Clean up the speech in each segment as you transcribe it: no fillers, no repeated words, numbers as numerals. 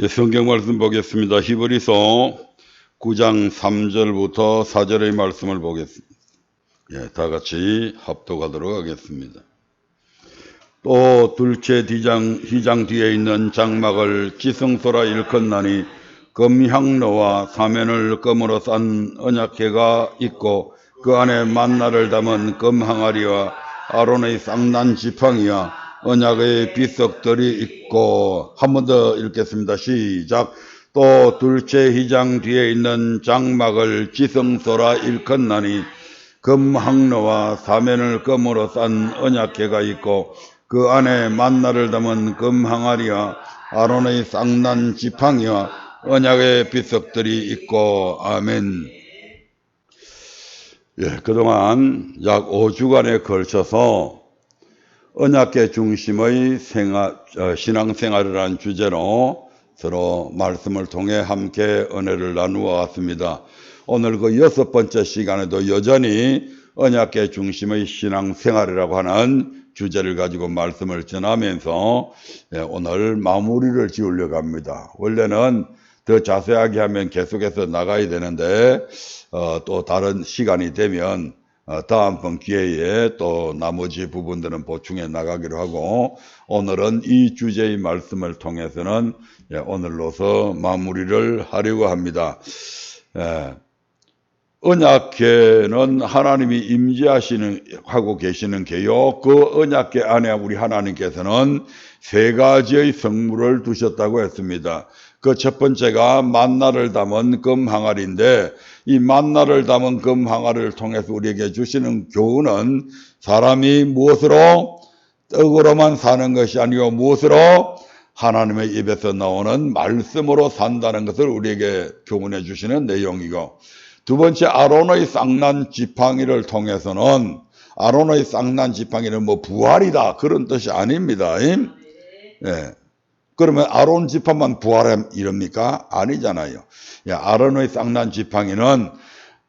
성경 말씀 보겠습니다. 히브리서 9장 3절부터 4절의 말씀을 보겠습니다. 다 같이 합독하도록 하겠습니다. 또 둘째 휘장 뒤에 있는 장막을 지성소라 일컫나니 금향로와 사면을 금으로 싼 언약궤가 있고 그 안에 만나를 담은 금항아리와 아론의 쌍난 지팡이와 언약의 비석들이 있고. 한 번 더 읽겠습니다. 시작. 또 둘째 휘장 뒤에 있는 장막을 지성소라 일컫나니 금항로와 사면을 금으로 싼 언약궤가 있고 그 안에 만나를 담은 금항아리와 아론의 쌍난 지팡이와 언약의 비석들이 있고. 아멘. 그동안 약 5주간에 걸쳐서 언약궤 중심의 신앙생활이라는 주제로 서로 말씀을 통해 함께 은혜를 나누어 왔습니다. 오늘 그 6번째 시간에도 여전히 언약궤 중심의 신앙생활이라고 하는 주제를 가지고 말씀을 전하면서 오늘 마무리를 지으려고 합니다. 원래는 더 자세하게 하면 계속해서 나가야 되는데 또 다른 시간이 되면 다음번 기회에 또 나머지 부분들은 보충해 나가기로 하고, 오늘은 이 주제의 말씀을 통해서는 오늘로서 마무리를 하려고 합니다. 언약궤는 하나님이 임재하고 계시는 궤요. 그 언약궤 안에 우리 하나님께서는 세 가지의 성물을 두셨다고 했습니다. 그 첫 번째가 만나를 담은 금항아리인데, 이 만나를 담은 금항아리를 통해서 우리에게 주시는 교훈은 사람이 무엇으로 떡으로만 사는 것이 아니고 무엇으로 하나님의 입에서 나오는 말씀으로 산다는 것을 우리에게 교훈해 주시는 내용이고, 두 번째 아론의 쌍난 지팡이를 통해서는, 아론의 쌍난 지팡이는 부활이다 그런 뜻이 아닙니다. 그러면 아론 지파만 부활함 이럽니까? 아니잖아요. 아론의 쌍난 지팡이는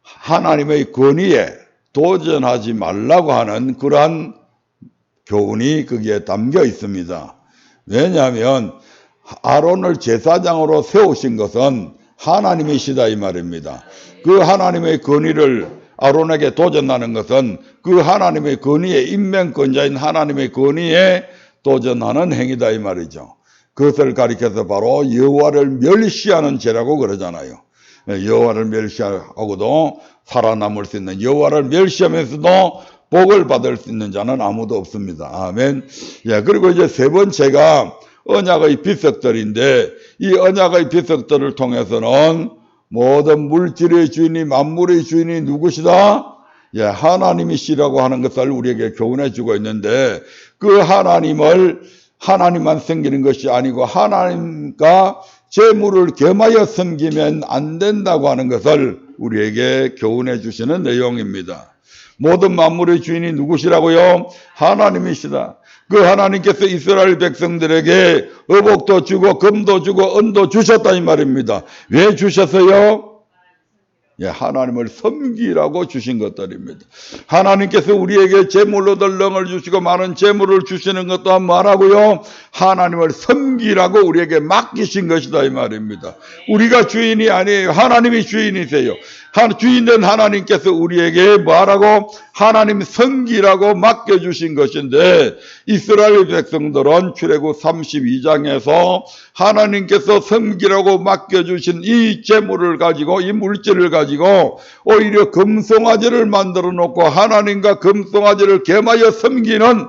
하나님의 권위에 도전하지 말라고 하는 그러한 교훈이 거기에 담겨 있습니다. 왜냐하면 아론을 제사장으로 세우신 것은 하나님이시다 이 말입니다. 그 하나님의 권위를 아론에게 도전하는 것은 그 하나님의 권위에, 임명권자인 하나님의 권위에 도전하는 행위다 이 말이죠. 그것을 가리켜서 바로 여호와를 멸시하는 죄라고 그러잖아요. 여호와를 멸시하고도 살아남을 수 있는, 여호와를 멸시하면서도 복을 받을 수 있는 자는 아무도 없습니다. 아멘. 그리고 이제 세 번째가 언약의 비석들인데, 이 언약의 비석들을 통해서는 모든 물질의 주인이, 만물의 주인이 누구시다? 하나님이시라고 하는 것을 우리에게 교훈해 주고 있는데, 그 하나님만 섬기는 것이 아니고 하나님과 재물을 겸하여 섬기면 안 된다고 하는 것을 우리에게 교훈해 주시는 내용입니다. 모든 만물의 주인이 누구시라고요? 하나님이시다. 그 하나님께서 이스라엘 백성들에게 의복도 주고 금도 주고 은도 주셨다 이 말입니다. 왜 주셨어요? 하나님을 섬기라고 주신 것들입니다. 하나님께서 우리에게 재물로 덜렁을 주시고 많은 재물을 주시는 것도 뭐라고요? 하나님을 섬기라고 우리에게 맡기신 것이다 이 말입니다. 우리가 주인이 아니에요. 하나님이 주인이세요. 주인된 하나님께서 우리에게 뭐라고? 하나님 섬기라고 맡겨주신 것인데, 이스라엘 백성들은 출애굽 32장에서 하나님께서 섬기라고 맡겨주신 이 재물을 가지고, 이 물질을 가지고 오히려 금송아지를 만들어 놓고 하나님과 금송아지를 겸하여 섬기는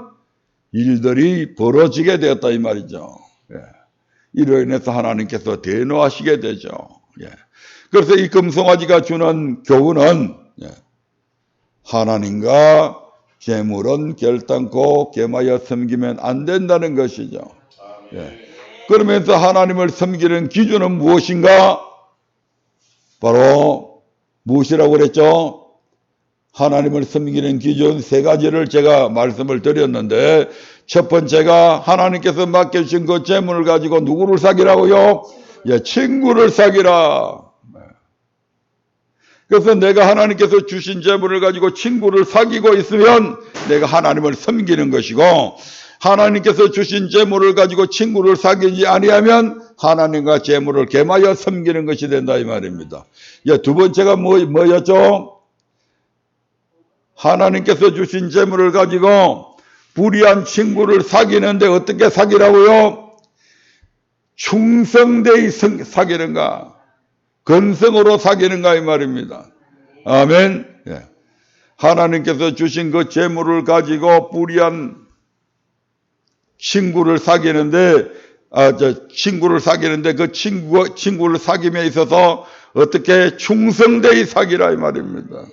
일들이 벌어지게 되었다 이 말이죠. 이로 인해서 하나님께서 대노하시게 되죠. 그래서 이 금송아지가 주는 교훈은, 하나님과 재물은 결단코 겸하여 섬기면 안 된다는 것이죠. 그러면서 하나님을 섬기는 기준은 무엇인가? 바로 무엇이라고 그랬죠? 하나님을 섬기는 기준 세 가지를 제가 말씀을 드렸는데, 첫 번째가 하나님께서 맡겨주신 그 재물을 가지고 누구를 사귀라고요? 친구를 사귀라. 그래서 내가 하나님께서 주신 재물을 가지고 친구를 사귀고 있으면 내가 하나님을 섬기는 것이고, 하나님께서 주신 재물을 가지고 친구를 사귀지 아니하면 하나님과 재물을 겸하여 섬기는 것이 된다 이 말입니다. 두 번째가 뭐였죠? 하나님께서 주신 재물을 가지고 불의한 친구를 사귀는데 어떻게 사귀라고요? 충성되이 사귀는가? 건성으로 사귀는가 이 말입니다. 아멘. 하나님께서 주신 그 재물을 가지고 불의한 친구를 사귀는데 그 친구를 사귐에 있어서 어떻게 충성되이 사귀라 이 말입니다.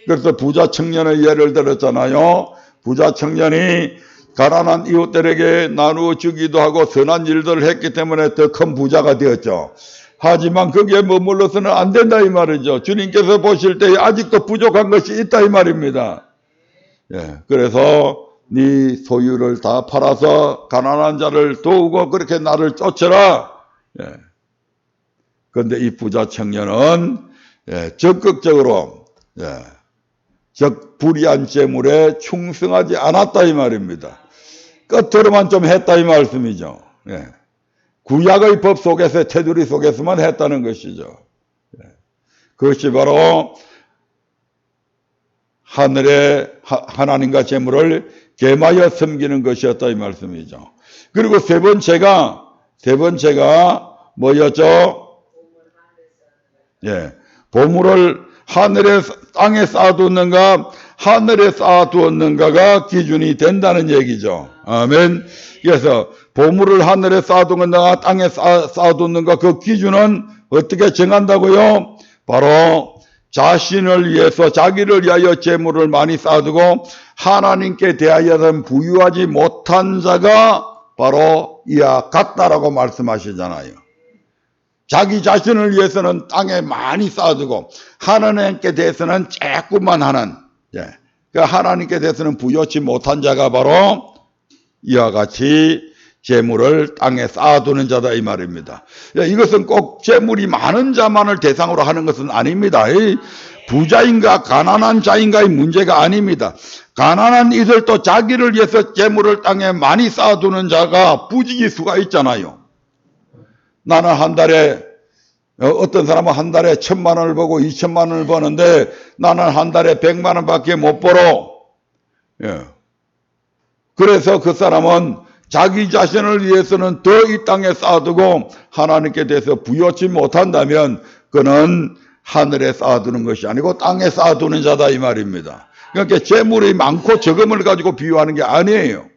그래서 부자 청년의 예를 들었잖아요. 부자 청년이 가난한 이웃들에게 나누어 주기도 하고 선한 일들을 했기 때문에 더 큰 부자가 되었죠. 하지만 거기에 머물러서는 안 된다 이 말이죠. 주님께서 보실 때 아직도 부족한 것이 있다 이 말입니다. 그래서 네 소유를 다 팔아서 가난한 자를 도우고 그렇게 나를 쫓아라. 그런데 이 부자 청년은 적극적으로 불의한 재물에 충성하지 않았다 이 말입니다. 끝으로만 좀 했다 이 말씀이죠. 구약의 법 속에서 테두리 속에서만 했다는 것이죠. 그것이 바로 하늘의 하나님과 재물을 겸하여 섬기는 것이었다 이 말씀이죠. 그리고 세 번째가 뭐였죠? 보물을 하늘에 땅에 쌓아두었는가 하늘에 쌓아두었는가가 기준이 된다는 얘기죠. 아멘. 그래서 보물을 하늘에 쌓아두었는가 땅에 쌓아두었는가 그 기준은 어떻게 정한다고요? 바로 자신을 위해서 자기를 위하여 재물을 많이 쌓아두고 하나님께 대하여는 부유하지 못한 자가 바로 이와 같다라고 말씀하시잖아요. 자기 자신을 위해서는 땅에 많이 쌓아두고 하나님께 대해서는 조금만 하는 하나님께 대해서는 부유하지 못한 자가 바로 이와 같이 재물을 땅에 쌓아두는 자다 이 말입니다. 이것은 꼭 재물이 많은 자만을 대상으로 하는 것은 아닙니다. 부자인가 가난한 자인가의 문제가 아닙니다. 가난한 이들도 자기를 위해서 재물을 땅에 많이 쌓아두는 자가 부지기수가 있잖아요. 나는 한 달에 어떤 사람은 한 달에 1,000만 원을 벌고 2,000만 원을 버는데 나는 한 달에 100만 원밖에 못 벌어. 그래서 그 사람은 자기 자신을 위해서는 더 이 땅에 쌓아두고 하나님께 대해서 부여치 못한다면 그는 하늘에 쌓아두는 것이 아니고 땅에 쌓아두는 자다 이 말입니다. 그러니까 재물이 많고 적음을 가지고 비유하는 게 아니에요.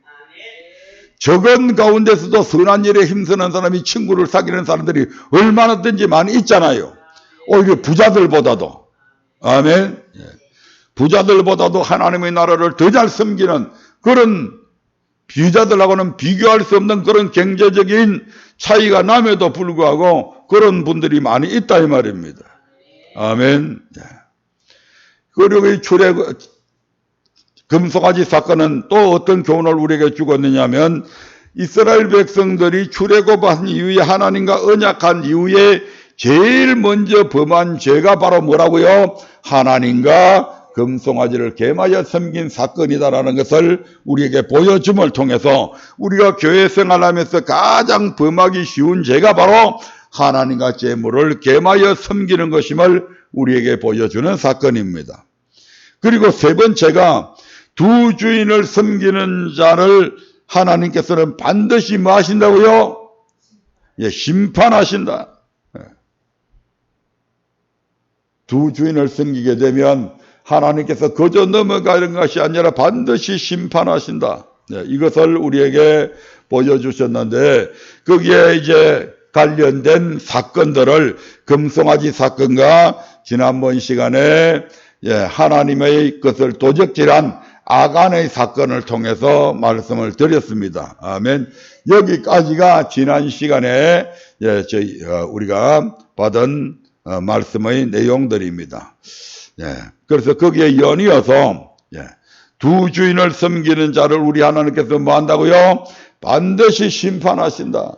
적은 가운데서도 선한 일에 힘쓰는 사람이 친구를 사귀는 사람들이 얼마나든지 많이 있잖아요. 오히려 부자들보다도. 아멘. 부자들보다도 하나님의 나라를 더 잘 섬기는 그런 부자들하고는 비교할 수 없는 그런 경제적인 차이가 남에도 불구하고 그런 분들이 많이 있다 이 말입니다. 아멘. 그리고 이 금송아지 사건은 또 어떤 교훈을 우리에게 주었느냐면 이스라엘 백성들이 출애굽한 이후에 하나님과 언약한 이후에 제일 먼저 범한 죄가 바로 뭐라고요? 하나님과 금송아지를 겸하여 섬긴 사건이다라는 것을 우리에게 보여줌을 통해서 우리가 교회 생활하면서 가장 범하기 쉬운 죄가 바로 하나님과 재물을 겸하여 섬기는 것임을 우리에게 보여주는 사건입니다. 그리고 세 번째가 두 주인을 섬기는 자를 하나님께서는 반드시 뭐 하신다고요? 심판하신다. 두 주인을 섬기게 되면 하나님께서 거저 넘어가는 것이 아니라 반드시 심판하신다. 이것을 우리에게 보여주셨는데 거기에 이제 관련된 사건들을 금송아지 사건과 지난번 시간에 하나님의 것을 도적질한 아간의 사건을 통해서 말씀을 드렸습니다. 아멘. 여기까지가 지난 시간에 우리가 받은 말씀의 내용들입니다. 그래서 거기에 연이어서 두 주인을 섬기는 자를 우리 하나님께서 뭐 한다고요? 반드시 심판하신다.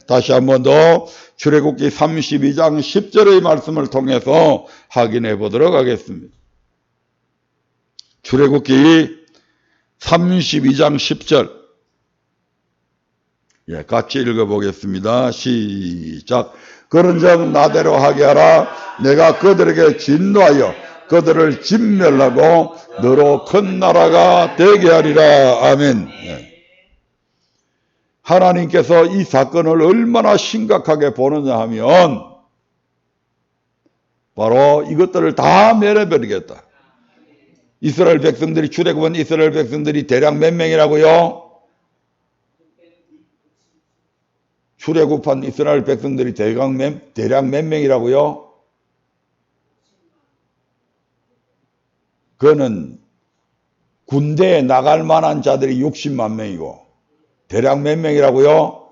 다시 한 번 더 출애굽기 32장 10절의 말씀을 통해서 확인해 보도록 하겠습니다. 출애굽기 32장 10절 예, 같이 읽어보겠습니다. 시작. 그런즉 나대로 하게 하라. 내가 그들에게 진노하여 그들을 진멸하고 너로 큰 나라가 되게 하리라. 아멘. 예. 하나님께서 이 사건을 얼마나 심각하게 보느냐 하면 바로 이것들을 다 멸해버리겠다. 이스라엘 백성들이, 출애굽한 이스라엘 백성들이 대략 몇 명이라고요? 출애굽한 이스라엘 백성들이 대략 몇 명이라고요? 그거는 군대에 나갈 만한 자들이 60만 명이고 대략 몇 명이라고요?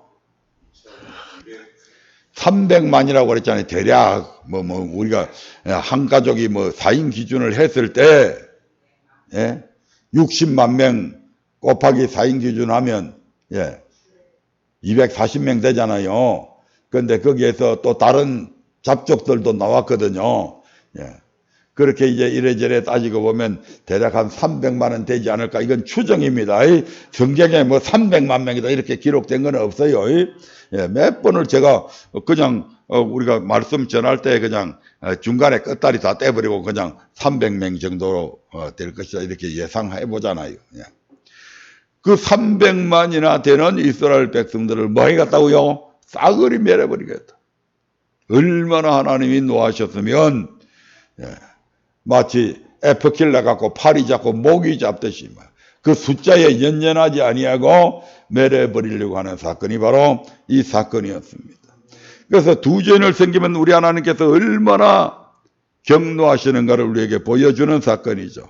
300만이라고 그랬잖아요. 대략 우리가 한 가족이 4인 기준을 했을 때 60만 명 곱하기 4인 기준 하면 240명 되잖아요. 그런데 거기에서 또 다른 잡족들도 나왔거든요. 그렇게 이제 이래저래 따지고 보면 대략 한 300만은 되지 않을까. 이건 추정입니다. 성경에 300만 명이다 이렇게 기록된 건 없어요. 몇 번을 제가 그냥 우리가 말씀 전할 때 그냥 중간에 끝다리 다 떼버리고 그냥 300명 정도로 될 것이다 이렇게 예상해 보잖아요. 그 300만이나 되는 이스라엘 백성들을 뭐 해갔다고요? 싸그리 멸해버리겠다. 얼마나 하나님이 노하셨으면 마치 에프킬라 갖고 팔이 잡고 목이 잡듯이 그 숫자에 연연하지 아니하고 멸해버리려고 하는 사건이 바로 이 사건이었습니다. 그래서 두 죄인을 섬기면 우리 하나님께서 얼마나 경노하시는가를 우리에게 보여주는 사건이죠.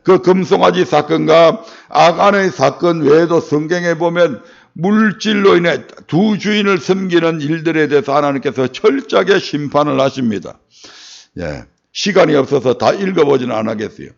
그 금송아지 사건과 아간의 사건 외에도 성경에 보면 물질로 인해 두 주인을 섬기는 일들에 대해서 하나님께서 철저하게 심판을 하십니다. 시간이 없어서 다 읽어보지는 않겠어요.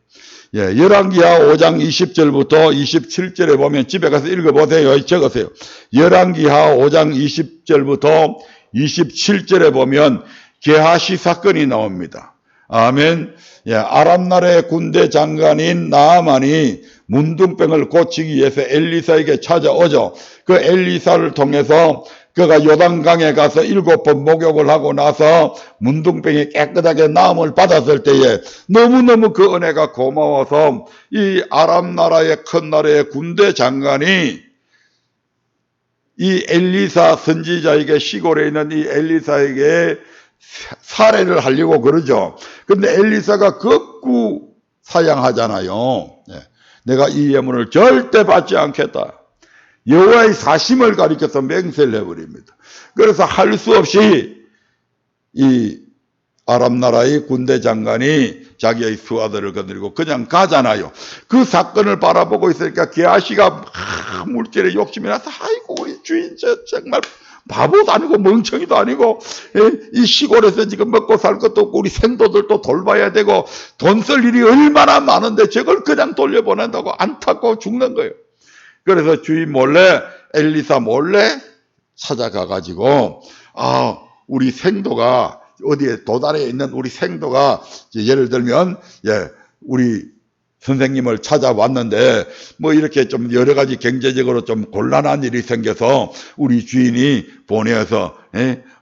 열왕기하 5장 20절부터 27절에 보면 집에 가서 읽어보세요. 적으세요. 열왕기하 5장 20절부터 27절에 보면 게하시 사건이 나옵니다. 아멘. 아람 나라의 군대 장관인 나아만이 문둥병을 고치기 위해서 엘리사에게 찾아오죠. 그 엘리사를 통해서 그가 요단강에 가서 7번 목욕을 하고 나서 문둥병이 깨끗하게 나음을 받았을 때에 너무너무 그 은혜가 고마워서 이 아람 나라의 큰 나라의 군대 장관이 이 엘리사 선지자에게, 시골에 있는 이 엘리사에게 살해를 하려고 그러죠. 근데 엘리사가 극구 사양하잖아요. 내가 이 예물을 절대 받지 않겠다. 여호와의 사심을 가리켜서 맹세를 해버립니다. 그래서 할 수 없이 이 아람 나라의 군대 장관이 자기의 수하들을 거느리고 그냥 가잖아요. 그 사건을 바라보고 있으니까 게하시가 물질에 욕심이 나서 아이고 우리 주인 정말 바보도 아니고 멍청이도 아니고 이 시골에서 지금 먹고 살 것도 없고 우리 생도들도 돌봐야 되고 돈 쓸 일이 얼마나 많은데 저걸 그냥 돌려보낸다고 안타까워 죽는 거예요. 그래서 주인 몰래 엘리사 몰래 찾아가가지고 우리 생도가 어디에 도달에 있는 우리 생도가 예를 들면 우리 선생님을 찾아왔는데 이렇게 좀 여러 가지 경제적으로 좀 곤란한 일이 생겨서 우리 주인이 보내어서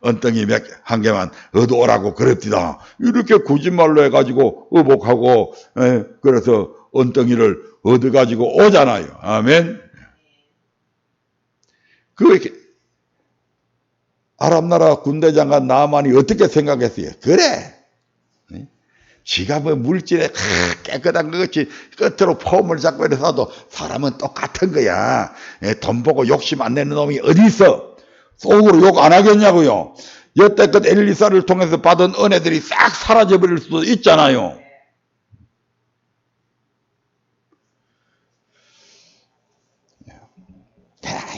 언덩이 한 개만 얻어오라고 그럽디다. 이렇게 거짓말로 해가지고 의복하고 그래서 언덩이를 얻어가지고 오잖아요. 아멘. 아람 나라 군대 장관 나아만이 어떻게 생각했어요? 그래. 지가 물질에 깨끗한 것이 끝으로 폼을 잡고 이래서도 사람은 똑같은 거야. 돈 보고 욕심 안 내는 놈이 어디 있어? 속으로 욕 안 하겠냐고요. 여태껏 엘리사를 통해서 받은 은혜들이 싹 사라져버릴 수도 있잖아요.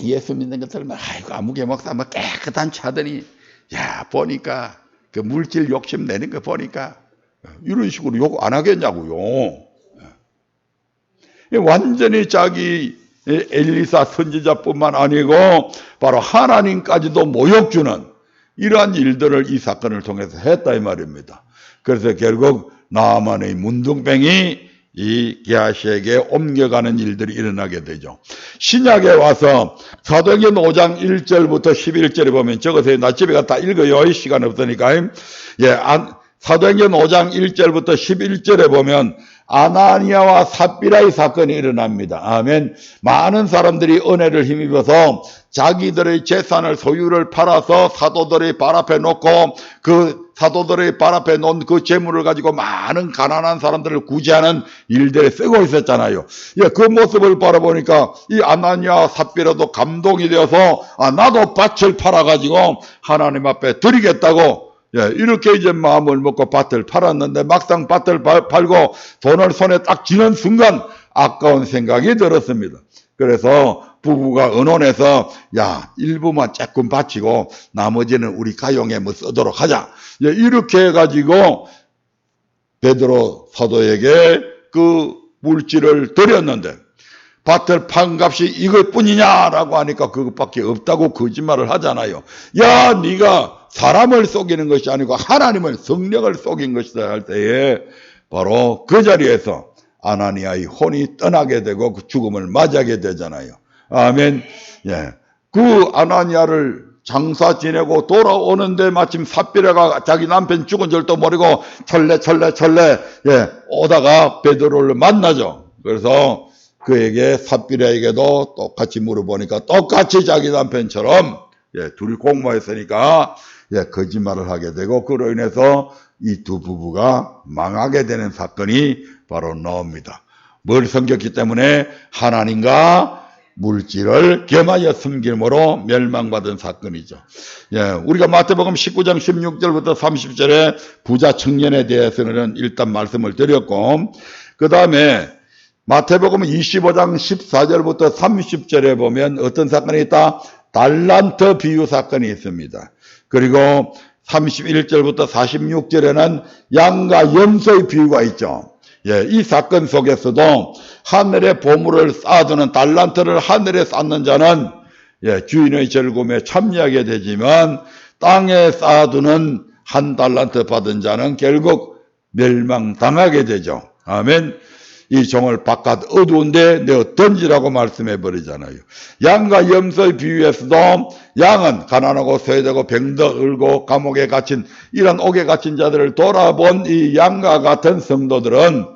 예수 믿는 것들만 아이고 아무개 목사 깨끗한 차더니 보니까 그 물질 욕심 내는 거 보니까 이런 식으로 욕 안 하겠냐고요. 완전히 자기 엘리사 선지자뿐만 아니고 바로 하나님까지도 모욕 주는 이러한 일들을 이 사건을 통해서 했다 이 말입니다. 그래서 결국 나아만의 문둥병이 이 게하시에게 옮겨가는 일들이 일어나게 되죠. 신약에 와서 사도행전 5장 1절부터 11절에 보면 적어서 나 집에 갔다 읽어요. 시간 없으니까. 사도행전 5장 1절부터 11절에 보면 아나니아와 삽비라의 사건이 일어납니다. 아멘. 많은 사람들이 은혜를 힘입어서 자기들의 재산을 소유를 팔아서 사도들의 발 앞에 놓고 그 사도들의 발 앞에 놓은 그 재물을 가지고 많은 가난한 사람들을 구제하는 일들에 쓰고 있었잖아요. 그 모습을 바라보니까 이 아나니아와 삽비라도 감동이 되어서 나도 밭을 팔아가지고 하나님 앞에 드리겠다고 이렇게 이제 마음을 먹고 밭을 팔았는데 막상 밭을 팔고 돈을 손에 딱 쥐는 순간 아까운 생각이 들었습니다. 그래서 부부가 의논해서 일부만 조금 바치고 나머지는 우리 가용에 뭐 쓰도록 하자. 이렇게 해가지고 베드로 사도에게 그 물질을 드렸는데 밭을 판 값이 이것뿐이냐라고 하니까 그것밖에 없다고 거짓말을 하잖아요. 네가 사람을 속이는 것이 아니고 하나님을 성령을 속인 것이다 할 때에 바로 그 자리에서 아나니아의 혼이 떠나게 되고 그 죽음을 맞이하게 되잖아요. 아멘. 그 아나니아를 장사 지내고 돌아오는데 마침 삽비라가 자기 남편 죽은 줄도 모르고 철래 오다가 베드로를 만나죠. 그래서 그에게 삽비라에게도 똑같이 물어보니까 똑같이 자기 남편처럼 둘이 공모했으니까 거짓말을 하게 되고 그로 인해서 이 두 부부가 망하게 되는 사건이 바로 나옵니다. 뭘 섬겼기 때문에 하나님과 물질을 겸하여 섬김으로 멸망받은 사건이죠. 우리가 마태복음 19장 16절부터 30절에 부자 청년에 대해서는 일단 말씀을 드렸고 그 다음에 마태복음 25장 14절부터 30절에 보면 어떤 사건이 있다? 달란트 비유 사건이 있습니다. 그리고 31절부터 46절에는 양과 염소의 비유가 있죠. 이 사건 속에서도 하늘의 보물을 쌓아두는 달란트를 하늘에 쌓는 자는 주인의 즐거움에 참여하게 되지만 땅에 쌓아두는 한 달란트 받은 자는 결국 멸망당하게 되죠. 아멘. 이 종을 바깥 어두운데 내어 던지라고 말씀해 버리잖아요. 양과 염소의 비유에서도 양은 가난하고 소외되고 병도 울고 감옥에 갇힌 이런 옥에 갇힌 자들을 돌아본 이 양과 같은 성도들은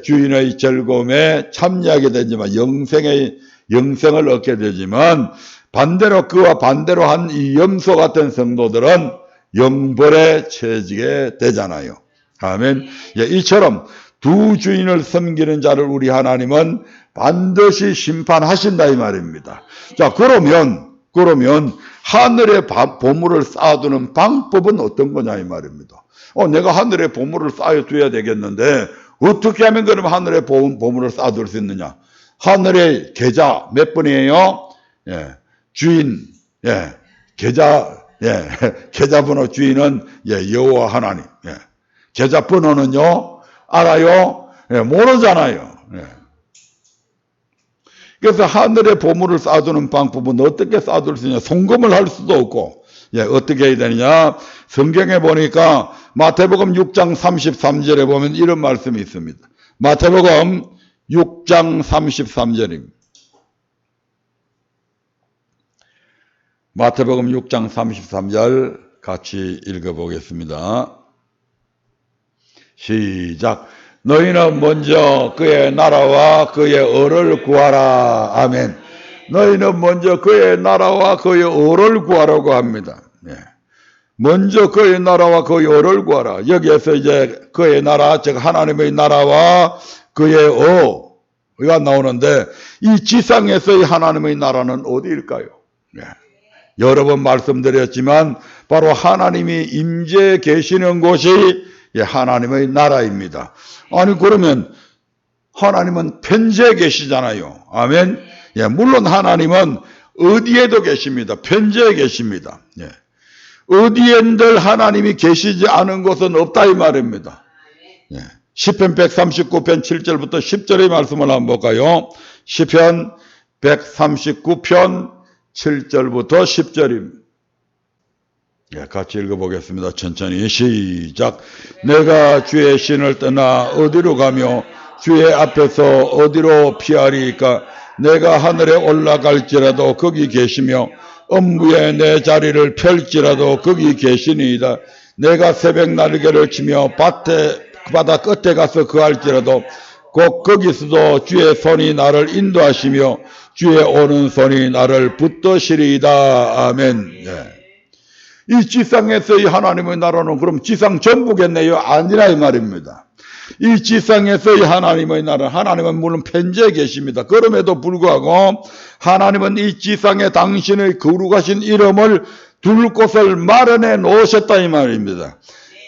주인의 즐거움에 참여하게 되지만 영생을 얻게 되지만 반대로 그와 반대로 한 이 염소 같은 성도들은 영벌에 처해지게 되잖아요. 아멘. 이처럼 두 주인을 섬기는 자를 우리 하나님은 반드시 심판하신다 이 말입니다. 자, 그러면 하늘의 보물을 쌓아두는 방법은 어떤 거냐 이 말입니다. 내가 하늘의 보물을 쌓아둬야 되겠는데 어떻게 하면 그럼 하늘의 보물을 쌓아둘 수 있느냐? 하늘의 계좌 몇 번이에요? 주인, 계좌번호 주인은 여호와 하나님. 계좌번호는요? 알아요? 모르잖아요. 그래서 하늘의 보물을 쌓아두는 방법은 어떻게 쌓아둘 수 있냐? 송금을 할 수도 없고, 어떻게 해야 되느냐? 성경에 보니까 마태복음 6장 33절에 보면 이런 말씀이 있습니다. 마태복음 6장 33절입니다. 마태복음 6장 33절 같이 읽어보겠습니다. 시작. 너희는 먼저 그의 나라와 그의 의를 구하라. 아멘. 너희는 먼저 그의 나라와 그의 의를 구하라고 합니다. 먼저 그의 나라와 그의 의를 구하라. 여기에서 이제 그의 나라, 즉 하나님의 나라와 그의 의가 나오는데 이 지상에서의 하나님의 나라는 어디일까요? 여러 번 말씀드렸지만 바로 하나님이 임재해 계시는 곳이 하나님의 나라입니다. 아니 그러면 하나님은 편지에 계시잖아요. 아멘. 물론 하나님은 어디에도 계십니다. 편지에 계십니다. 어디엔들 하나님이 계시지 않은 곳은 없다 이 말입니다. 시편 139편 7절부터 10절의 말씀을 한번 볼까요? 시편 139편 7절부터 10절입니다. 같이 읽어보겠습니다. 천천히 시작. 내가 주의 신을 떠나 어디로 가며 주의 앞에서 어디로 피하리까? 내가 하늘에 올라갈지라도 거기 계시며 엄부에 내 자리를 펼지라도 거기 계시니이다. 내가 새벽 날개를 치며 바다 끝에 가서 거할지라도 곧 거기서도 주의 손이 나를 인도하시며 주의 오른손이 나를 붙드시리이다. 아멘. 예. 이 지상에서의 하나님의 나라는 그럼 지상 전부겠네요? 아니라 이 말입니다. 이 지상에서의 하나님의 나라, 하나님은 물론 편지에 계십니다. 그럼에도 불구하고 하나님은 이 지상에 당신의 거룩하신 이름을 둘 곳을 마련해 놓으셨다 이 말입니다.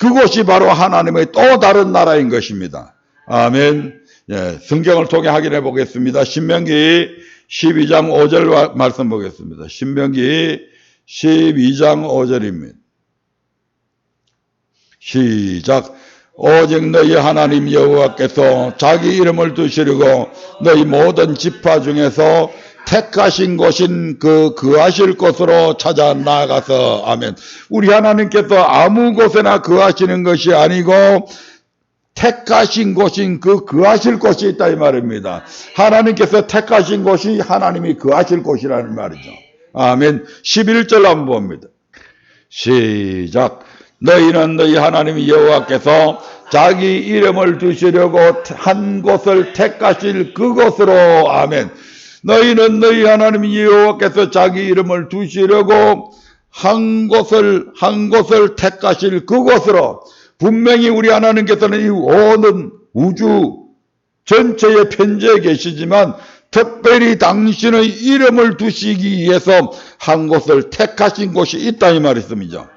그곳이 바로 하나님의 또 다른 나라인 것입니다. 아멘. 예, 성경을 통해 확인해 보겠습니다. 신명기 12장 5절 말씀 보겠습니다. 신명기 12장 5절입니다. 시작. 오직 너희 하나님 여호와께서 자기 이름을 두시려고 너희 모든 지파 중에서 택하신 곳인 거하실 곳으로 찾아 나가서. 아멘. 우리 하나님께서 아무 곳에나 거하시는 것이 아니고 택하신 곳인 거하실 곳이 있다 이 말입니다. 하나님께서 택하신 곳이 하나님이 거하실 곳이라는 말이죠. 아멘. 11절 한번 봅니다. 시작. 너희는 너희 하나님 여호와께서 자기 이름을 두시려고 한 곳을 택하실 그곳으로. 아멘. 너희는 너희 하나님 여호와께서 자기 이름을 두시려고 한 곳을 택하실 그곳으로. 분명히 우리 하나님께서는 이 온 우주 전체의 편지에 계시지만 특별히 당신의 이름을 두시기 위해서 한 곳을 택하신 곳이 있다 이 말씀이죠.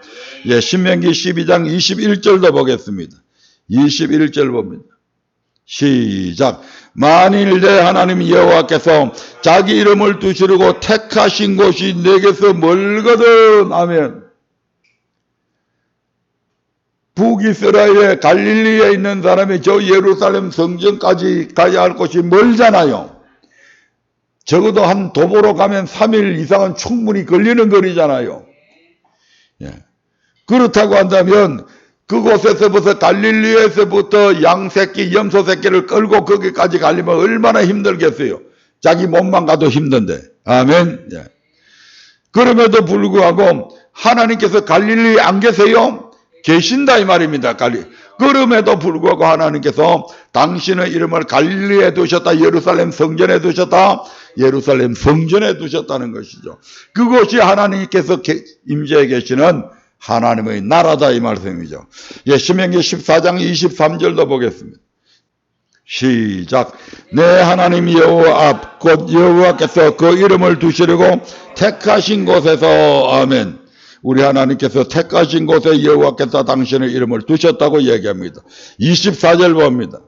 예, 신명기 12장 21절도 보겠습니다. 21절 봅니다. 시작. 만일 내 하나님 여호와께서 자기 이름을 두시려고 택하신 곳이 내게서 멀거든. 아멘. 북이스라엘의 갈릴리에 있는 사람이 저 예루살렘 성전까지 가야 할 곳이 멀잖아요. 적어도 한 도보로 가면 3일 이상은 충분히 걸리는 거리잖아요. 예. 그렇다고 한다면 그곳에서부터 갈릴리에서부터 양새끼, 염소새끼를 끌고 거기까지 가려면 얼마나 힘들겠어요. 자기 몸만 가도 힘든데. 아멘. 예. 그럼에도 불구하고 하나님께서 갈릴리에 안 계세요? 계신다 이 말입니다. 그럼에도 불구하고 하나님께서 당신의 이름을 갈릴리에 두셨다. 예루살렘 성전에 두셨다. 예루살렘 성전에 두셨다는 것이죠. 그것이 하나님께서 임재해 계시는 하나님의 나라다 이 말씀이죠. 예, 신명기 14장 23절도 보겠습니다. 시작. 내 하나님 여호와 앞 곧 여호와께서 그 이름을 두시려고 택하신 곳에서. 아멘. 우리 하나님께서 택하신 곳에 여호와께서 당신의 이름을 두셨다고 얘기합니다. 24절 봅니다.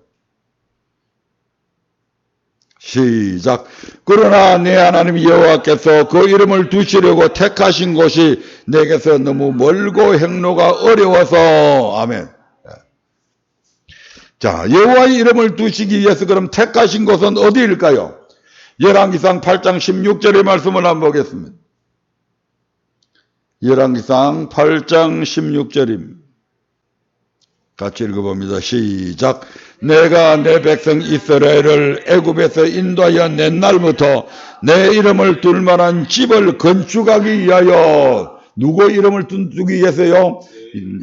시작. 그러나 내 하나님 여호와께서 그 이름을 두시려고 택하신 곳이 내게서 너무 멀고 행로가 어려워서. 아멘. 자, 여호와의 이름을 두시기 위해서 그럼 택하신 곳은 어디일까요? 열왕기상 8장 16절의 말씀을 한번 보겠습니다. 열왕기상 8장 16절입니다. 같이 읽어봅니다. 시작. 내가 내 백성 이스라엘을 애굽에서 인도하여 낸 날부터 내 이름을 둘 만한 집을 건축하기 위하여. 누구 이름을 두기 위해서요?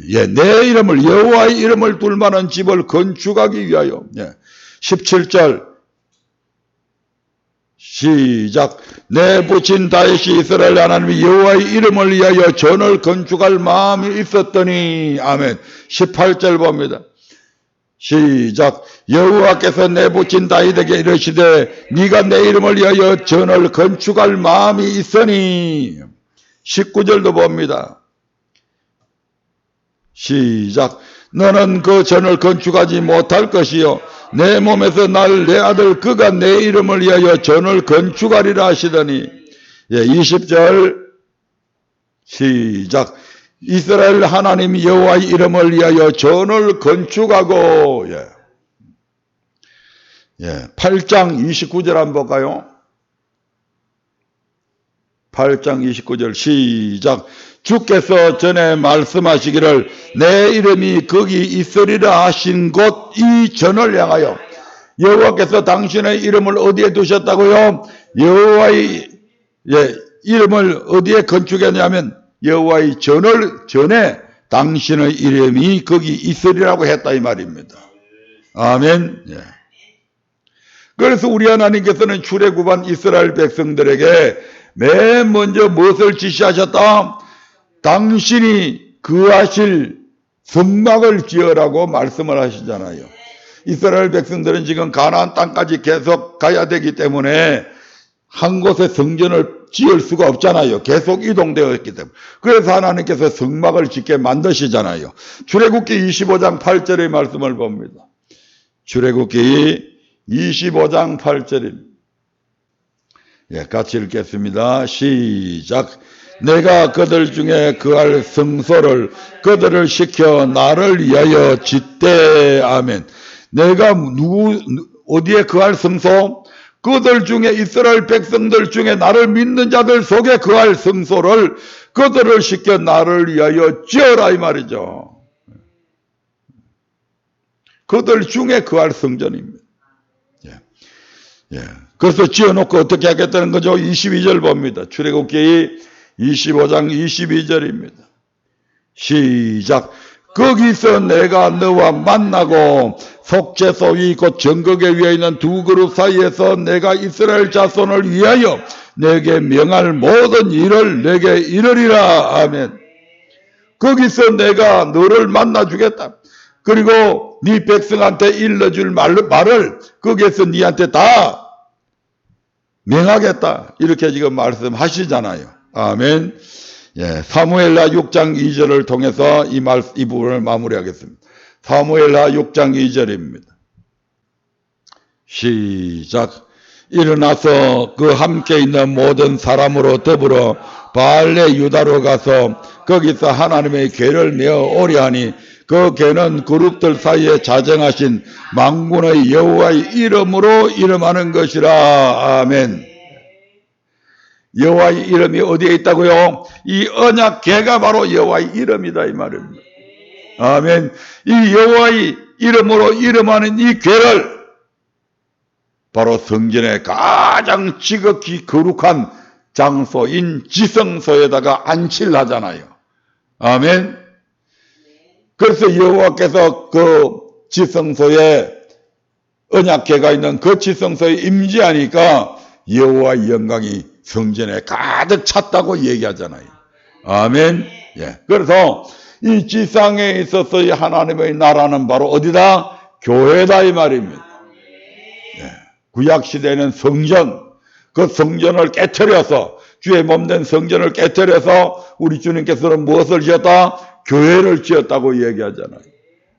예, 내 이름을, 여호와의 이름을 둘 만한 집을 건축하기 위하여. 예. 17절 시작. 내 부친 다윗이 이스라엘 하나님 여호와의 이름을 위하여 전을 건축할 마음이 있었더니. 아멘. 18절 봅니다. 시작. 여호와께서 내 부친 다윗에게 이르시되 네가 내 이름을 위하여 전을 건축할 마음이 있으니. 19절도 봅니다. 시작. 너는 그 전을 건축하지 못할 것이요 내 몸에서 날 내 아들 그가 내 이름을 위하여 전을 건축하리라 하시더니. 예, 20절 시작. 이스라엘 하나님 여호와의 이름을 위하여 전을 건축하고. 예. 예, 8장 29절 한번 볼까요? 8장 29절 시작. 주께서 전에 말씀하시기를 내 이름이 거기 있으리라 하신 곳 이 전을 향하여. 여호와께서 당신의 이름을 어디에 두셨다고요? 여호와의 이름을 어디에 건축했냐면 여호와의 전에 당신의 이름이 거기 있으리라고 했다 이 말입니다. 아멘. 예. 그래서 우리 하나님께서는 출애굽한 이스라엘 백성들에게 맨 먼저 무엇을 지시하셨다? 당신이 거하실 성막을 지으라고 말씀을 하시잖아요. 이스라엘 백성들은 지금 가나안 땅까지 계속 가야 되기 때문에 한 곳에 성전을 지을 수가 없잖아요. 계속 이동되어 있기 때문에. 그래서 하나님께서 성막을 짓게 만드시잖아요. 출애굽기 25장 8절의 말씀을 봅니다. 출애굽기 25장 8절입니다. 예, 같이 읽겠습니다. 시작. 내가 그들 중에 거할 성소를 그들을 시켜 나를 위하여 짓되. 아멘. 내가 어디에 거할 성소? 그들 중에 이스라엘 백성들 중에 나를 믿는 자들 속에 거할 성소를 그들을 시켜 나를 위하여 지어라 이 말이죠. 그들 중에 거할 성전입니다. 예. 그래서 지어놓고 어떻게 하겠다는 거죠? 22절 봅니다. 출애굽기 25장 22절입니다. 시작. 거기서 내가 너와 만나고 속죄소 위 곧 정극에 위에 있는 두 그룹 사이에서 내가 이스라엘 자손을 위하여 내게 명할 모든 일을 내게 이르리라. 아멘. 거기서 내가 너를 만나주겠다. 그리고 네 백성한테 일러줄 말을 거기에서 네한테 다 명하겠다. 이렇게 지금 말씀하시잖아요. 아멘. 예, 사무엘하 6장 2절을 통해서 이 부분을 마무리하겠습니다. 사무엘하 6장 2절입니다. 시작. 일어나서 그 함께 있는 모든 사람으로 더불어 바알레 유다로 가서 거기서 하나님의 궤를 메어 오려 하니 그 궤는 그룹들 사이에 자정하신 만군의 여호와의 이름으로 이름하는 것이라. 아멘. 여호와의 이름이 어디에 있다고요? 이 언약 궤가 바로 여호와의 이름이다 이 말입니다. 아멘. 이 여호와의 이름으로 이름하는 이 궤를 바로 성전의 가장 지극히 거룩한 장소인 지성소에다가 안치를 하잖아요. 아멘. 그래서 여호와께서 그 지성소에 언약궤가 있는 그 지성소에 임재하니까 여호와의 영광이 성전에 가득 찼다고 얘기하잖아요. 아멘. 예. 그래서 이 지상에 있어서의 하나님의 나라는 바로 어디다? 교회다 이 말입니다. 예. 구약 시대에는 성전, 그 성전을 깨트려서 주의 몸된 성전을 깨트려서 우리 주님께서는 무엇을 지었다? 교회를 지었다고 얘기하잖아요.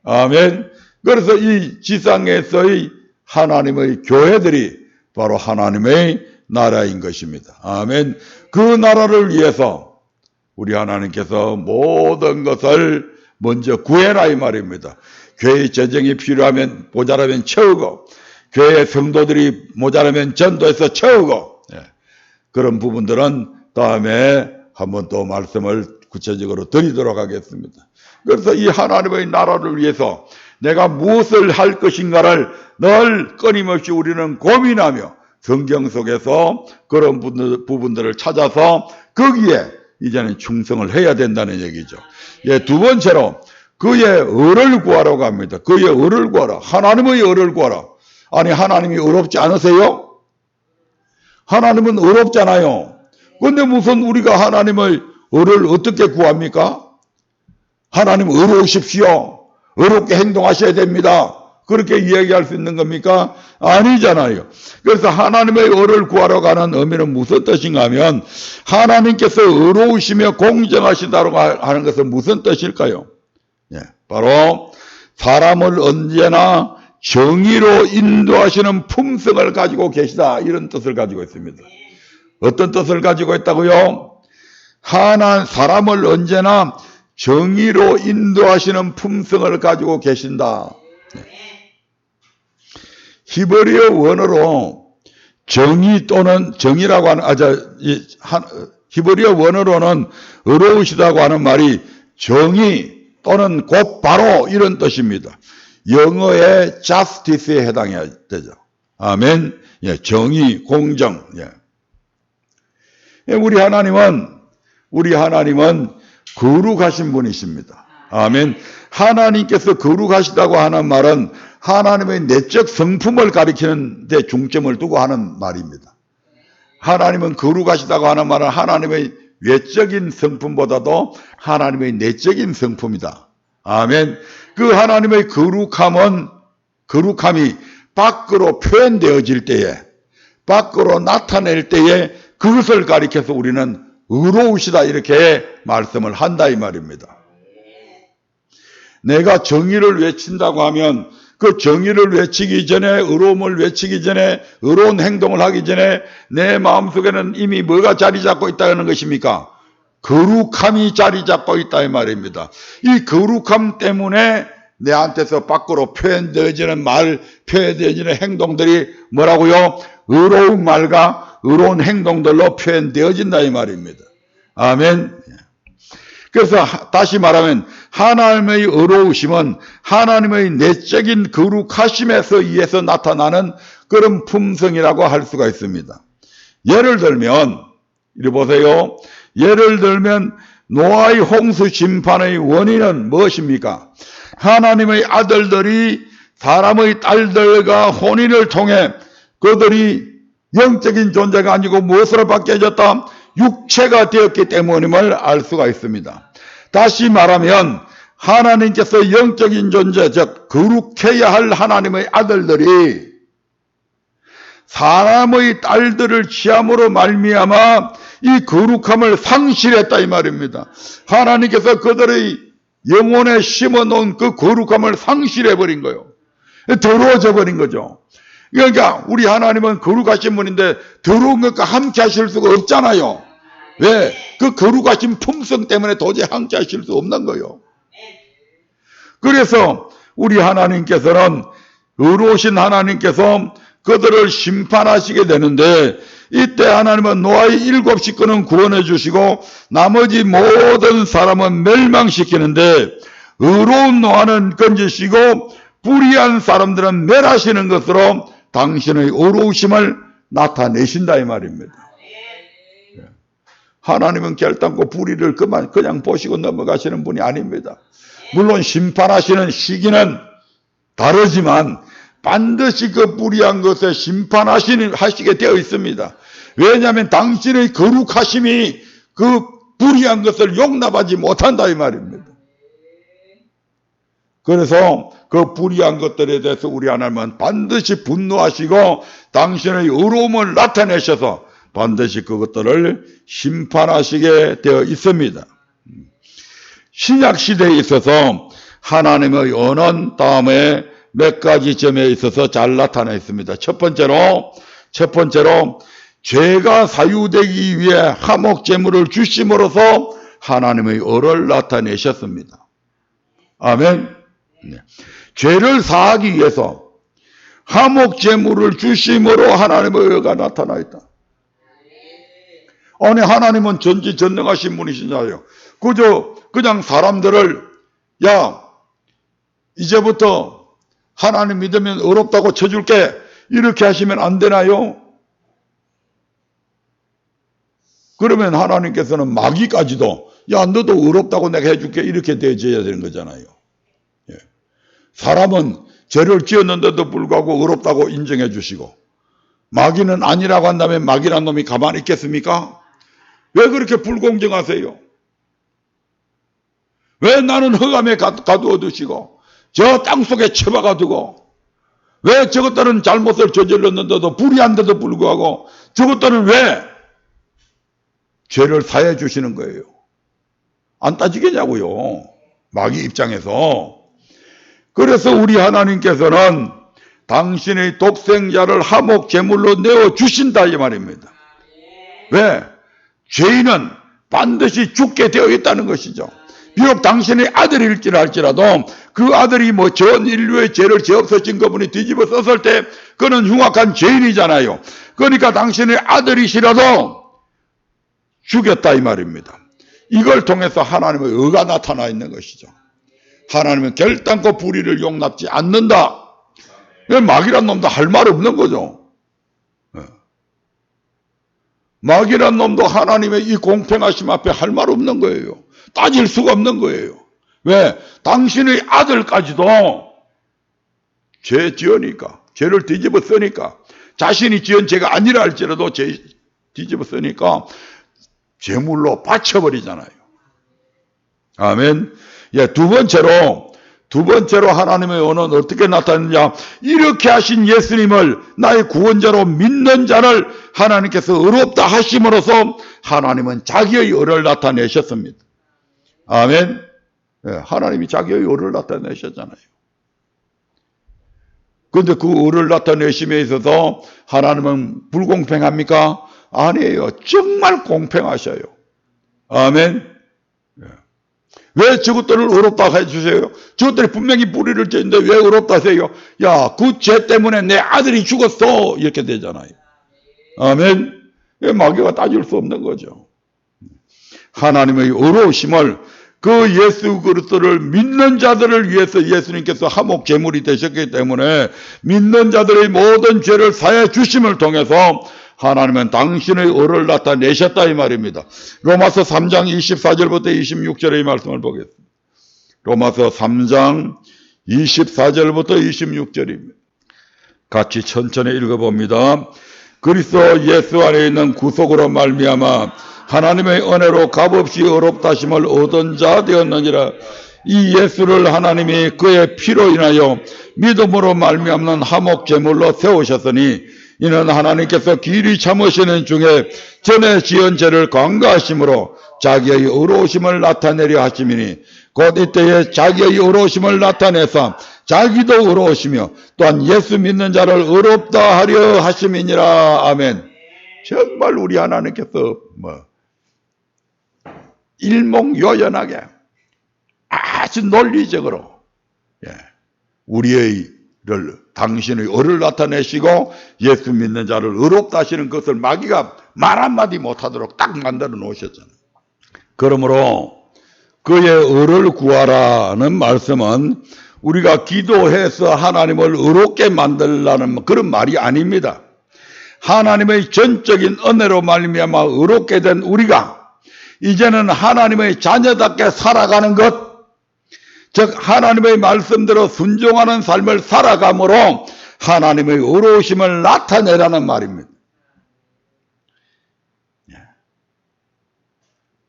아멘. 그래서 이 지상에서의 하나님의 교회들이 바로 하나님의 나라인 것입니다. 아멘. 그 나라를 위해서 우리 하나님께서 모든 것을 먼저 구해라 이 말입니다. 교회의 재정이 필요하면 모자라면 채우고 교회의 성도들이 모자라면 전도해서 채우고 그런 부분들은 다음에 한번 또 말씀을 구체적으로 드리도록 하겠습니다. 그래서 이 하나님의 나라를 위해서 내가 무엇을 할 것인가를 늘 끊임없이 우리는 고민하며 성경 속에서 그런 부분들을 찾아서 거기에 이제는 충성을 해야 된다는 얘기죠. 예, 두 번째로 그의 의를 구하라고 합니다. 그의 의를 구하라. 하나님의 의를 구하라. 아니 하나님이 의롭지 않으세요? 하나님은 의롭잖아요. 그런데 무슨 우리가 하나님의 의를 어떻게 구합니까? 하나님 의로우십시오. 의롭게 행동하셔야 됩니다. 그렇게 이야기할 수 있는 겁니까? 아니잖아요. 그래서 하나님의 의를 구하러 가는 의미는 무슨 뜻인가 하면 하나님께서 의로우시며 공정하시다고 하는 것은 무슨 뜻일까요? 예, 바로 사람을 언제나 정의로 인도하시는 품성을 가지고 계시다 이런 뜻을 가지고 있습니다. 어떤 뜻을 가지고 있다고요? 사람을 언제나 정의로 인도하시는 품성을 가지고 계신다. 히브리어 원어로 정의 또는 정의라고 하는 히브리어 원어로는 의로우시다고 하는 말이 정의 또는 곧바로 이런 뜻입니다. 영어의 justice에 해당해야 되죠. 아멘. 예, 정의, 공정. 예. 우리 하나님은 거룩하신 분이십니다. 아멘. 하나님께서 거룩하시다고 하는 말은 하나님의 내적 성품을 가리키는 데 중점을 두고 하는 말입니다. 하나님은 거룩하시다고 하는 말은 하나님의 외적인 성품보다도 하나님의 내적인 성품이다. 아멘. 그 하나님의 거룩함이 밖으로 표현되어질 때에, 밖으로 나타낼 때에 그것을 가리켜서 우리는 의로우시다 이렇게 말씀을 한다 이 말입니다. 내가 정의를 외친다고 하면 그 정의를 외치기 전에, 의로움을 외치기 전에, 의로운 행동을 하기 전에 내 마음속에는 이미 뭐가 자리 잡고 있다는 것입니까? 거룩함이 자리 잡고 있다 이 말입니다. 이 거룩함 때문에 내한테서 밖으로 표현되어지는 말, 표현되어지는 행동들이 뭐라고요? 의로운 말과 의로운 행동들로 표현되어진다 이 말입니다. 아멘. 그래서 다시 말하면 하나님의 의로우심은 하나님의 내적인 거룩하심에서 의해서 나타나는 그런 품성이라고 할 수가 있습니다. 예를 들면 이리 보세요. 예를 들면 노아의 홍수 심판의 원인은 무엇입니까? 하나님의 아들들이 사람의 딸들과 혼인을 통해 그들이 영적인 존재가 아니고 무엇으로 바뀌어졌다? 육체가 되었기 때문임을 알 수가 있습니다. 다시 말하면 하나님께서 영적인 존재, 즉 거룩해야 할 하나님의 아들들이 사람의 딸들을 취함으로 말미암아 이 거룩함을 상실했다 이 말입니다. 하나님께서 그들의 영혼에 심어놓은 그 거룩함을 상실해버린 거예요. 더러워져 버린 거죠. 그러니까 우리 하나님은 거룩하신 분인데 더러운 것과 함께 하실 수가 없잖아요. 왜? 그 거룩하신 품성 때문에 도저히 함께 하실 수 없는 거예요. 그래서 우리 하나님께서는, 의로우신 하나님께서 그들을 심판하시게 되는데, 이때 하나님은 노아의 7식구는 구원해 주시고 나머지 모든 사람은 멸망시키는데, 의로운 노아는 건지시고 불의한 사람들은 멸하시는 것으로 당신의 의로우심을 나타내신다 이 말입니다. 하나님은 결단코 불의를 그냥 보시고 넘어가시는 분이 아닙니다. 물론 심판하시는 시기는 다르지만 반드시 그 불의한 것에 심판하시게 되어 있습니다. 왜냐하면 당신의 거룩하심이 그 불의한 것을 용납하지 못한다 이 말입니다. 그래서 그 불의한 것들에 대해서 우리 하나님은 반드시 분노하시고 당신의 의로움을 나타내셔서 반드시 그것들을 심판하시게 되어 있습니다. 신약시대에 있어서 하나님의 언어는 다음에 몇 가지 점에 있어서 잘 나타나 있습니다. 첫 번째로 죄가 사유되기 위해 화목제물을 주심으로써 하나님의 의를 나타내셨습니다. 아멘. 죄를 사하기 위해서 화목제물을 주심으로 하나님의 의가 나타나 있다. 아니 하나님은 전지전능하신 분이시잖아요. 그냥 사람들을 야 이제부터 하나님 믿으면 의롭다고 쳐줄게 이렇게 하시면 안 되나요? 그러면 하나님께서는 마귀까지도 야 너도 의롭다고 내가 해줄게 이렇게 대해줘야 되는 거잖아요. 예. 사람은 죄를 지었는데도 불구하고 의롭다고 인정해 주시고 마귀는 아니라고 한다면 마귀란 놈이 가만히 있겠습니까? 왜 그렇게 불공정하세요? 왜 나는 흑암에 가두어 두시고 저 땅속에 처박아 두고 왜 저것들은 잘못을 저질렀는데도 불의한데도 불구하고 저것들은 왜 죄를 사해 주시는 거예요? 안 따지겠냐고요. 마귀 입장에서. 그래서 우리 하나님께서는 당신의 독생자를 화목제물로 내어주신다 이 말입니다. 왜? 죄인은 반드시 죽게 되어 있다는 것이죠. 비록 당신의 아들일지라도 그 아들이 전 인류의 죄를 죄 없어진 그분이 뒤집어 썼을 때 그는 흉악한 죄인이잖아요. 그러니까 당신의 아들이시라도 죽였다 이 말입니다. 이걸 통해서 하나님의 의가 나타나 있는 것이죠. 하나님은 결단코 불의를 용납지 않는다. 마귀란 놈도 할 말 없는 거죠. 마귀란 놈도 하나님의 이 공평하심 앞에 할 말 없는 거예요. 따질 수가 없는 거예요. 왜? 당신의 아들까지도 죄 지으니까, 죄를 뒤집어 쓰니까, 자신이 지은 죄가 아니라 할지라도 죄 뒤집어 쓰니까 죄물로 바쳐버리잖아요. 아멘. 예, 두 번째로 하나님의 언어는 어떻게 나타났냐? 이렇게 하신 예수님을 나의 구원자로 믿는 자를 하나님께서 의롭다 하심으로써 하나님은 자기의 의를 나타내셨습니다. 아멘. 예, 하나님이 자기의 의를 나타내셨잖아요. 그런데 그 의를 나타내심에 있어서 하나님은 불공평합니까? 아니에요. 정말 공평하셔요. 아멘. 왜 저것들을 의롭다 해주세요? 저것들이 분명히 불의를 지었는데 왜 의롭다 하세요? 야, 그 죄 때문에 내 아들이 죽었어. 이렇게 되잖아요. 아멘. 마귀가 따질 수 없는 거죠. 하나님의 의로우심을 그 예수 그리스도를 믿는 자들을 위해서 예수님께서 화목 제물이 되셨기 때문에 믿는 자들의 모든 죄를 사해 주심을 통해서 하나님은 당신의 의를 나타내셨다 이 말입니다. 로마서 3장 24절부터 26절의 말씀을 보겠습니다. 로마서 3장 24절부터 26절입니다. 같이 천천히 읽어봅니다. 그리스도 예수 안에 있는 구속으로 말미암아 하나님의 은혜로 값없이 의롭다 하심을 얻은 자 되었느니라. 이 예수를 하나님이 그의 피로 인하여 믿음으로 말미암는 화목 제물로 세우셨으니 이는 하나님께서 길이 참으시는 중에 전에 지은 죄를 관가하심으로 자기의 의로우심을 나타내려 하심이니 곧 이때에 자기의 의로우심을 나타내사 자기도 의로우시며 또한 예수 믿는 자를 의롭다 하려 하심이니라. 아멘. 정말 우리 하나님께서 일목요연하게 아주 논리적으로 우리의 당신의 의를 나타내시고 예수 믿는 자를 의롭다 하시는 것을 마귀가 말 한마디 못하도록 딱 만들어 놓으셨잖아요. 그러므로 그의 의를 구하라는 말씀은 우리가 기도해서 하나님을 의롭게 만들라는 그런 말이 아닙니다. 하나님의 전적인 은혜로 말미암아 의롭게 된 우리가 이제는 하나님의 자녀답게 살아가는 것, 즉 하나님의 말씀대로 순종하는 삶을 살아감으로 하나님의 의로우심을 나타내라는 말입니다.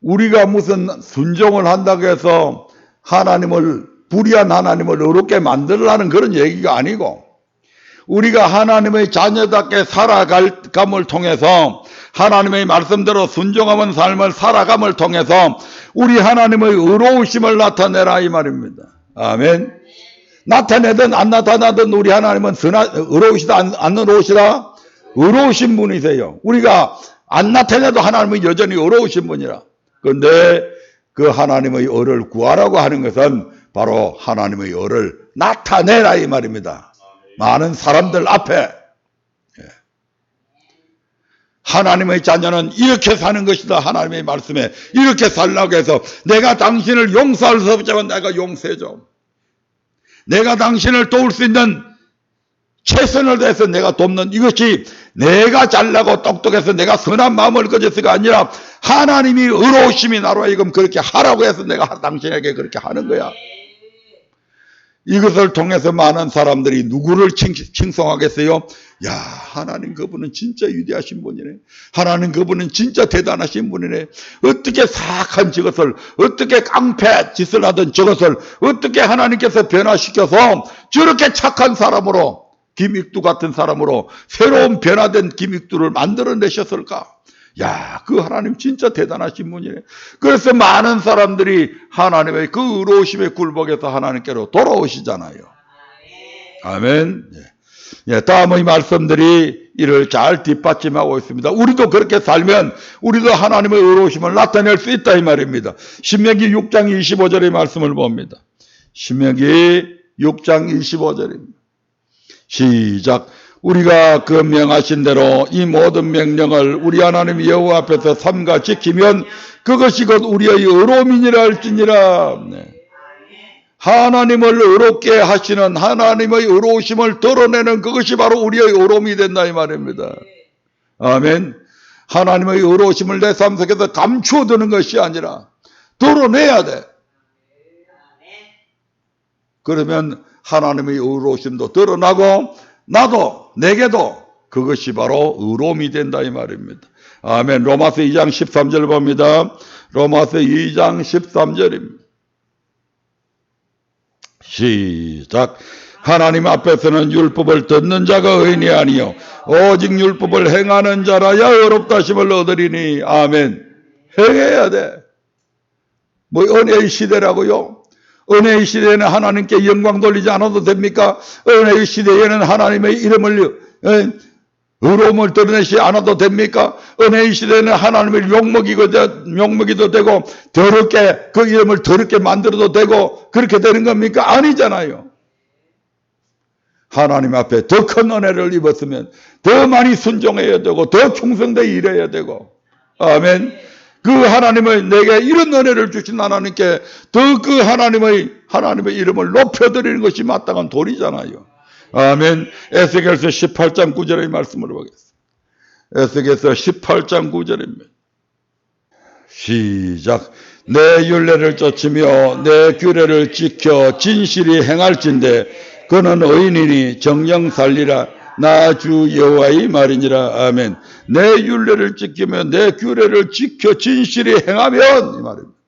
우리가 무슨 순종을 한다고 해서 불의한 하나님을 의롭게 만들라는 그런 얘기가 아니고, 우리가 하나님의 자녀답게 살아감을 통해서 하나님의 말씀대로 순종하는 삶을 살아감을 통해서 우리 하나님의 의로우심을 나타내라 이 말입니다. 아멘. 나타내든 안 나타나든 우리 하나님은 의로우시다 안 의로우시다? 의로우신 분이세요. 우리가 안 나타내도 하나님은 여전히 의로우신 분이라. 그런데 그 하나님의 의를 구하라고 하는 것은 바로 하나님의 의를 나타내라 이 말입니다. 많은 사람들 앞에 하나님의 자녀는 이렇게 사는 것이다. 하나님의 말씀에 이렇게 살라고 해서 내가 당신을 용서할 수 없지만 내가 용서해줘. 내가 당신을 도울 수 있는 최선을 다해서 내가 돕는 이것이 내가 잘나고 똑똑해서 내가 선한 마음을 가져서가 아니라 하나님이 의로우심이 나로 하여금 그렇게 하라고 해서 내가 당신에게 그렇게 하는 거야. 이것을 통해서 많은 사람들이 누구를 칭송하겠어요? 야, 하나님 그분은 진짜 위대하신 분이네. 하나님 그분은 진짜 대단하신 분이네. 어떻게 사악한 저것을, 어떻게 깡패 짓을 하던 저것을 어떻게 하나님께서 변화시켜서 저렇게 착한 사람으로, 김익두 같은 사람으로 새로운 변화된 김익두를 만들어내셨을까? 야, 그 하나님 진짜 대단하신 분이네. 그래서 많은 사람들이 하나님의 그 의로우심에 굴복해서 하나님께로 돌아오시잖아요. 아멘. 다음의 말씀들이 이를 잘 뒷받침하고 있습니다. 우리도 그렇게 살면 우리도 하나님의 의로우심을 나타낼 수 있다 이 말입니다. 신명기 6장 25절의 말씀을 봅니다. 신명기 6장 25절입니다. 시작. 우리가 그 명하신 대로 이 모든 명령을 우리 하나님 여호와 앞에서 삼가 지키면 그것이 곧 우리의 의로움이니라 할지니라. 하나님을 의롭게 하시는 하나님의 의로우심을 드러내는 그것이 바로 우리의 의로움이 된다 이 말입니다. 아멘. 하나님의 의로우심을 내 삶 속에서 감추어두는 것이 아니라 드러내야 돼. 그러면 하나님의 의로우심도 드러나고 나도 내게도 그것이 바로 의로움이 된다 이 말입니다. 아멘. 로마서 2장 13절 봅니다. 로마서 2장 13절입니다. 시작. 하나님 앞에서는 율법을 듣는 자가 의인이 아니요 오직 율법을 행하는 자라야 의롭다 하심을 얻으리니. 아멘. 행해야 돼. 뭐 은혜의 시대라고요? 은혜의 시대에는 하나님께 영광 돌리지 않아도 됩니까? 은혜의 시대에는 하나님의 이름을 의로움을 드러내지 않아도 됩니까? 은혜의 시대에는 하나님을 욕먹이도 되고 더럽게 그 이름을 더럽게 만들어도 되고 그렇게 되는 겁니까? 아니잖아요. 하나님 앞에 더 큰 은혜를 입었으면 더 많이 순종해야 되고 더 충성되어 일해야 되고. 아멘. 그 하나님을 내게 이런 은혜를 주신 하나님께 더 그 하나님의 이름을 높여드리는 것이 마땅한 도리잖아요. 아멘. 에스겔서 18장 9절의 말씀을 보겠습니다. 에스겔서 18장 9절입니다. 시작. 내 율례를 쫓으며 내 규례를 지켜 진실히 행할진대 그는 의인이니 정령 살리라. 나 주 여호와의 말이니라. 아멘. 내 율례를 지키며 내 규례를 지켜 진실히 행하면 이 말입니다.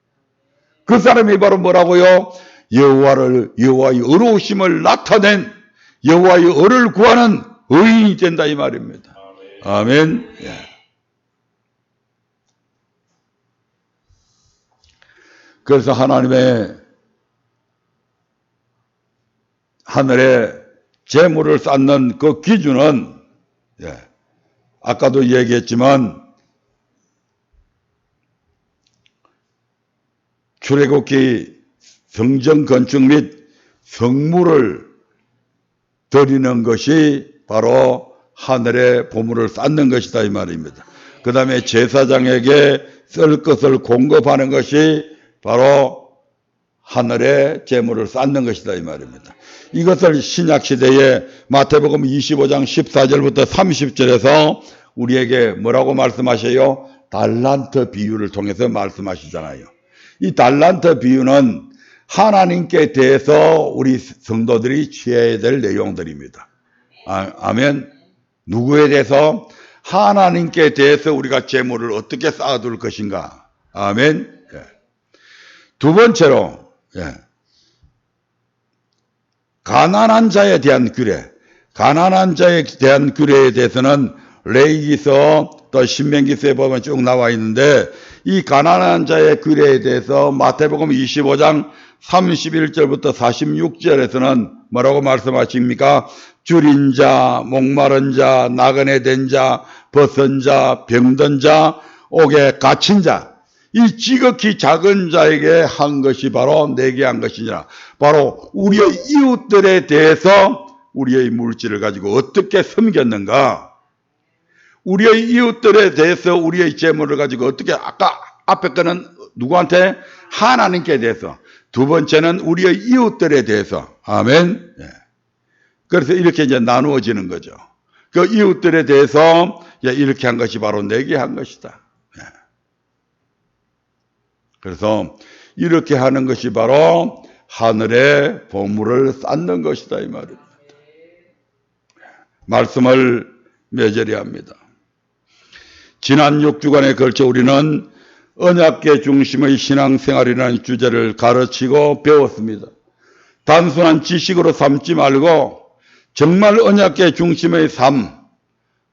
그 사람이 바로 뭐라고요? 여호와의 의로우심을 나타낸 여호와의 의를 구하는 의인이 된다 이 말입니다. 아멘. 예. 그래서 하늘에 재물을 쌓는 그 기준은 아까도 얘기했지만 출애굽기 성전 건축 및 성물을 드리는 것이 바로 하늘의 보물을 쌓는 것이다 이 말입니다. 그 다음에 제사장에게 쓸 것을 공급하는 것이 바로 하늘의 재물을 쌓는 것이다 이 말입니다. 이것을 신약시대에 마태복음 25장 14절부터 30절에서 우리에게 뭐라고 말씀하셔요? 달란트 비유를 통해서 말씀하시잖아요. 이 달란트 비유는 하나님께 대해서 우리 성도들이 취해야 될 내용들입니다. 아멘. 누구에 대해서? 하나님께 대해서 우리가 재물을 어떻게 쌓아둘 것인가. 아멘. 두 번째로 가난한 자에 대한 규례. 가난한 자에 대한 규례에 대해서는 레위기서 또 신명기서에 보면 쭉 나와 있는데 이 가난한 자의 규례에 대해서 마태복음 25장 31절부터 46절에서는 뭐라고 말씀하십니까? 줄인 자, 목마른 자, 나그네 된 자, 벗은 자, 병든 자, 옥에 갇힌 자, 이 지극히 작은 자에게 한 것이 바로 내게 한 것이니라. 바로 우리의 이웃들에 대해서 우리의 물질을 가지고 어떻게 섬겼는가? 우리의 이웃들에 대해서 우리의 재물을 가지고 어떻게, 아까 앞에 거는 누구한테? 하나님께 대해서. 두 번째는 우리의 이웃들에 대해서. 아멘. 그래서 이렇게 이제 나누어지는 거죠. 그 이웃들에 대해서 이렇게 한 것이 바로 내게 한 것이다. 그래서 이렇게 하는 것이 바로 하늘의 보물을 쌓는 것이다 이 말입니다. 말씀을 맺으려 합니다. 지난 6주간에 걸쳐 우리는 언약계 중심의 신앙생활이라는 주제를 가르치고 배웠습니다. 단순한 지식으로 삼지 말고 정말 언약계 중심의 삶,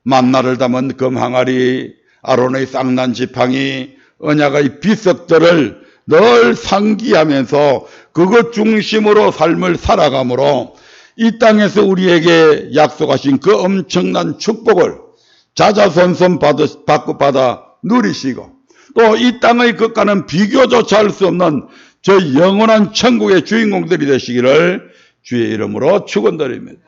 만나를 담은 금항아리, 아론의 쌍난 지팡이, 언약의 비석들을 늘 상기하면서 그것 중심으로 삶을 살아가므로 이 땅에서 우리에게 약속하신 그 엄청난 축복을 자자손손 받아 누리시고 또 이 땅의 것과는 비교조차 할 수 없는 저 영원한 천국의 주인공들이 되시기를 주의 이름으로 축원드립니다.